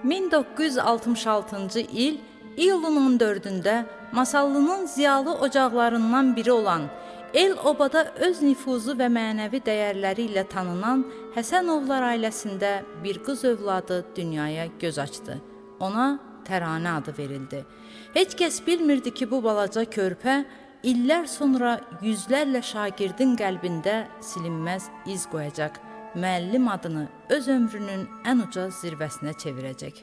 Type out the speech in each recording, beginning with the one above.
1966-cı il iyulun 14-də Masallının ziyalı ocaqlarından biri olan, el-obada öz nüfuzu və mənəvi dəyərləri ilə tanınan Həsənovlar ailəsində bir qız övladı dünyaya göz açdı. Ona Təranə adı verildi. Heç kəs bilmirdi ki, bu balaca körpə illər sonra yüzlərlə şagirdin qəlbində silinməz iz qoyacaq. Müəllim adını öz ömrünün ən uca zirvəsinə çevirəcək.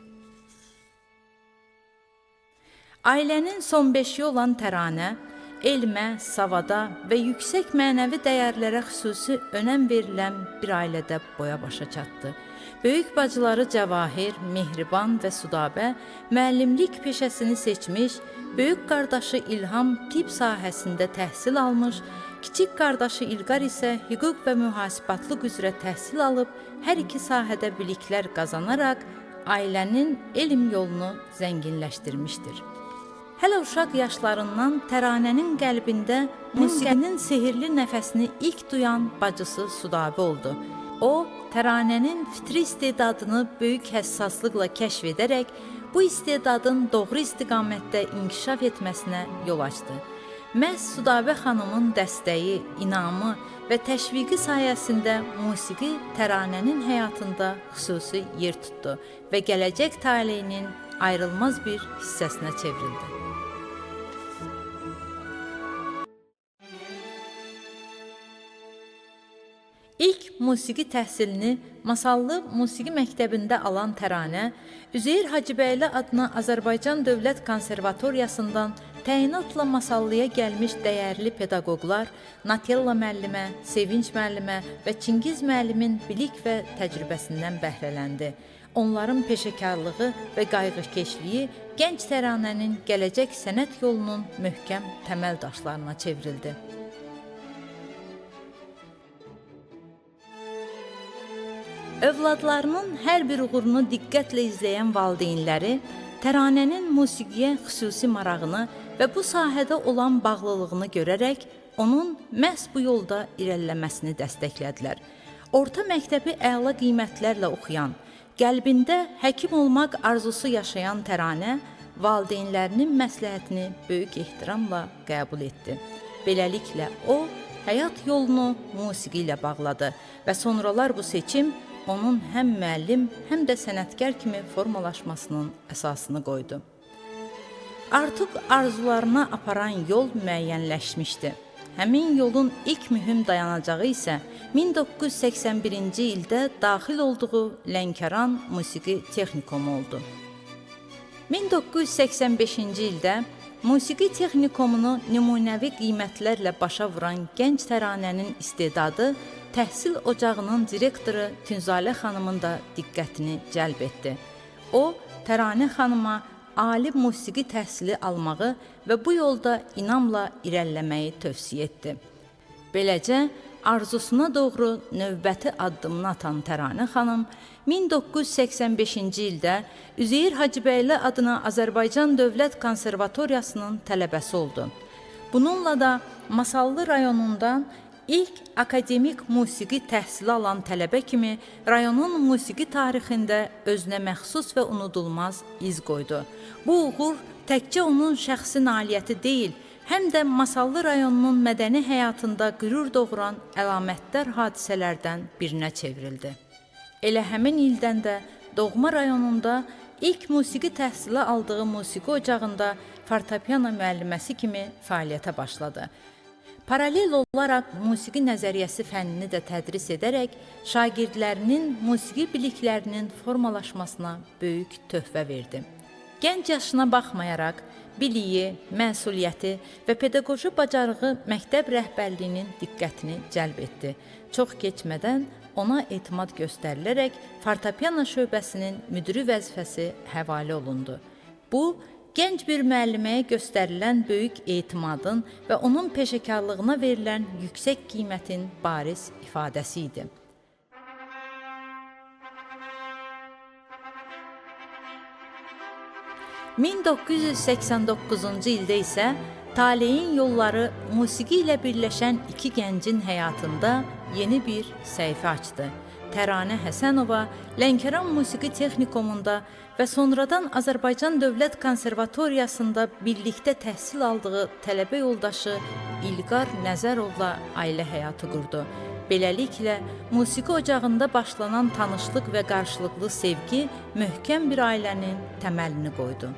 Ailənin son beşiyi olan Təranə, elmə, savada və yüksək mənəvi dəyərlərə xüsusi önəm verilən bir ailədə boya başa çatdı. Böyük bacıları Cəvahir, Mehriban və Sudabə müəllimlik peşəsini seçmiş, böyük qardaşı İlham tibb sahəsində təhsil almış, kiçik qardaşı İlqar isə hüquq və mühasibatlıq üzrə təhsil alıb, hər iki sahədə biliklər qazanaraq ailənin elm yolunu zənginləşdirmişdir. Hələ uşaq yaşlarından Təranənin qəlbində musiqinin sehirli nəfəsini ilk duyan bacısı Sudabə oldu. O, Təranənin fitri istedadını böyük həssaslıqla kəşf edərək, bu istedadın doğru istiqamətdə inkişaf etməsinə yol açdı. Məhz Sudabə xanımın dəstəyi, inamı və təşviqi sayəsində musiqi Təranənin həyatında xüsusi yer tutdu və gələcək taleyinin ayrılmaz bir hissəsinə çevrildi. İlk musiqi təhsilini Masallı Musiqi Məktəbində alan Təranə, Üzeyir Hacıbəyli adına Azərbaycan Dövlət Konservatoriyasından təyinatla Masallıya gəlmiş dəyərli pedaqoqlar Natella müəllimə, Sevinç müəllimə və Çingiz müəllimin bilik və təcrübəsindən bəhrələndi. Onların peşəkarlığı və qayğıkeşliyi gənc Təranənin gələcək sənət yolunun möhkəm təməl daşlarına çevrildi. Övladlarının hər bir uğurunu diqqətlə izləyən valideynləri Təranənin musiqiyə xüsusi marağını və bu sahədə olan bağlılığını görərək onun məhz bu yolda irəliləməsini dəstəklədilər. Orta məktəbi əla qiymətlərlə oxuyan, qəlbində həkim olmaq arzusu yaşayan Təranə valideynlərinin məsləhətini böyük ehtiramla qəbul etdi. Beləliklə o, həyat yolunu musiqi ilə bağladı və sonralar bu seçim onun həm müəllim, həm də sənətkar kimi formalaşmasının əsasını qoydu. Artıq arzularına aparan yol müəyyənləşmişdi. Həmin yolun ilk mühüm dayanacağı isə 1981-ci ildə daxil olduğu Lənkəran Musiqi Texnikumu oldu. 1985-ci ildə Musiqi Texnikumunu nümunəvi qiymətlərlə başa vuran gənc Təranənin istedadı təhsil ocağının direktoru Tünzalə xanımın da diqqətini cəlb etdi. O, Təranə xanıma ali musiqi təhsili almağı və bu yolda inamla irəliləməyi tövsiyə etdi. Beləcə, arzusuna doğru növbəti addımını atan Təranə xanım 1985-ci ildə Üzeyir Hacıbəyli adına Azərbaycan Dövlət Konservatoriyasının tələbəsi oldu. Bununla da Masallı rayonundan İlk akademik musiqi təhsili alan tələbə kimi rayonun musiqi tarixində özünə məxsus və unudulmaz iz qoydu. Bu uğur təkcə onun şəxsi nailiyyəti deyil, həm də Masallı rayonunun mədəni həyatında qürur doğuran əlamətdar hadisələrdən birinə çevrildi. Elə həmin ildən də doğma rayonunda ilk musiqi təhsili aldığı musiqi ocağında fortepiano müəlliməsi kimi fəaliyyətə başladı. Paralel olaraq musiqi nəzəriyyəsi fənnini də tədris edərək şagirdlərinin musiqi biliklərinin formalaşmasına böyük töhfə verdi. Gənc yaşına baxmayaraq biliyi, məsuliyyəti və pedaqoji bacarığı məktəb rəhbərliyinin diqqətini cəlb etdi. Çox keçmədən ona etimad göstərilərək fortepiano şöbəsinin müdiri vəzifəsi həvalə olundu. Bu, gənc bir müəlliməyə göstərilən böyük etimadın və onun peşəkarlığına verilən yüksək qiymətin bariz ifadəsi idi. (1989-cu ildə isə taleyin yolları musiqi ilə birləşən iki gəncin həyatında yeni bir səhifə açdı. Təranə Həsənova Lənkəran Musiqi Texnikumunda və sonradan Azərbaycan Dövlət Konservatoriyasında birlikdə təhsil aldığı tələbə yoldaşı İlqar Nəzərovla ailə həyatı qurdu. Beləliklə, musiqi ocağında başlanan tanışlıq və qarşılıqlı sevgi möhkəm bir ailənin təməlini qoydu.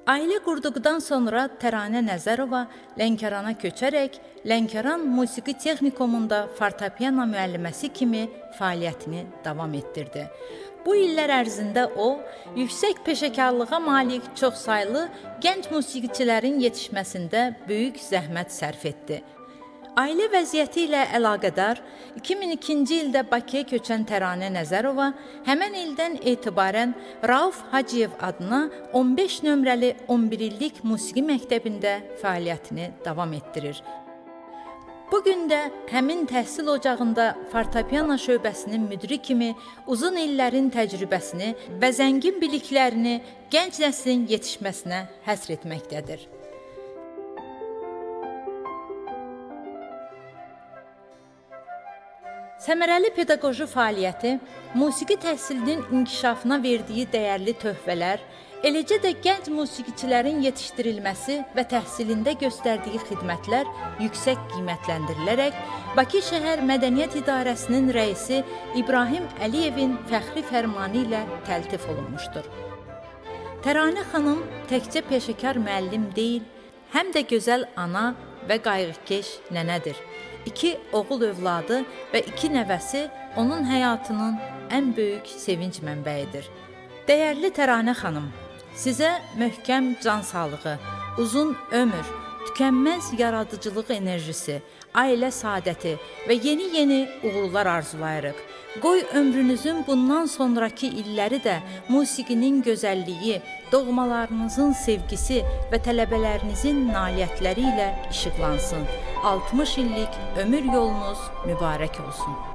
Ailə qurduqdan sonra Təranə Nəzərova Lənkərana köçərək Lənkəran Musiqi Texnikumunda fortepiano müəlliməsi kimi fəaliyyətini davam etdirdi. Bu illər ərzində o, yüksək peşəkarlığa malik çoxsaylı gənc musiqiçilərin yetişməsində böyük zəhmət sərf etdi. Ailə vəziyyəti ilə əlaqədar 2002-ci ildə Bakıya köçən Təranə Nəzərova həmən ildən etibarən Rauf Hacıyev adına 15 nömrəli 11 illik musiqi məktəbində fəaliyyətini davam etdirir. Bugün də həmin təhsil ocağında fortepiano şöbəsinin müdiri kimi uzun illərin təcrübəsini və zəngin biliklərini gənc nəslin yetişməsinə həsr etməkdədir. Səmərəli pedaqoji fəaliyyəti, musiqi təhsilinin inkişafına verdiyi dəyərli töhfələr, eləcə də gənc musiqiçilərin yetişdirilməsi və təhsilində göstərdiyi xidmətlər yüksək qiymətləndirilərək Bakı Şəhər Mədəniyyət İdarəsinin rəisi İbrahim Əliyevin fəxri fərmanı ilə təltif olunmuşdur. Təranə xanım təkcə peşəkar müəllim deyil, həm də gözəl ana və qayğıkeş nənədir. 2 oğul övladı və 2 nəvəsi onun həyatının ən böyük sevinc mənbəyidir. Dəyərli Təranə xanım, sizə möhkəm can sağlığı, uzun ömür, tükənməz yaradıcılıq enerjisi, ailə saadəti və yeni uğurlar arzulayırıq. Qoy ömrünüzün bundan sonraki illəri də musiqinin gözəlliyi, doğmalarınızın sevgisi və tələbələrinizin nailiyyətləri ilə işıqlansın. 60 illik ömür yolunuz mübarək olsun.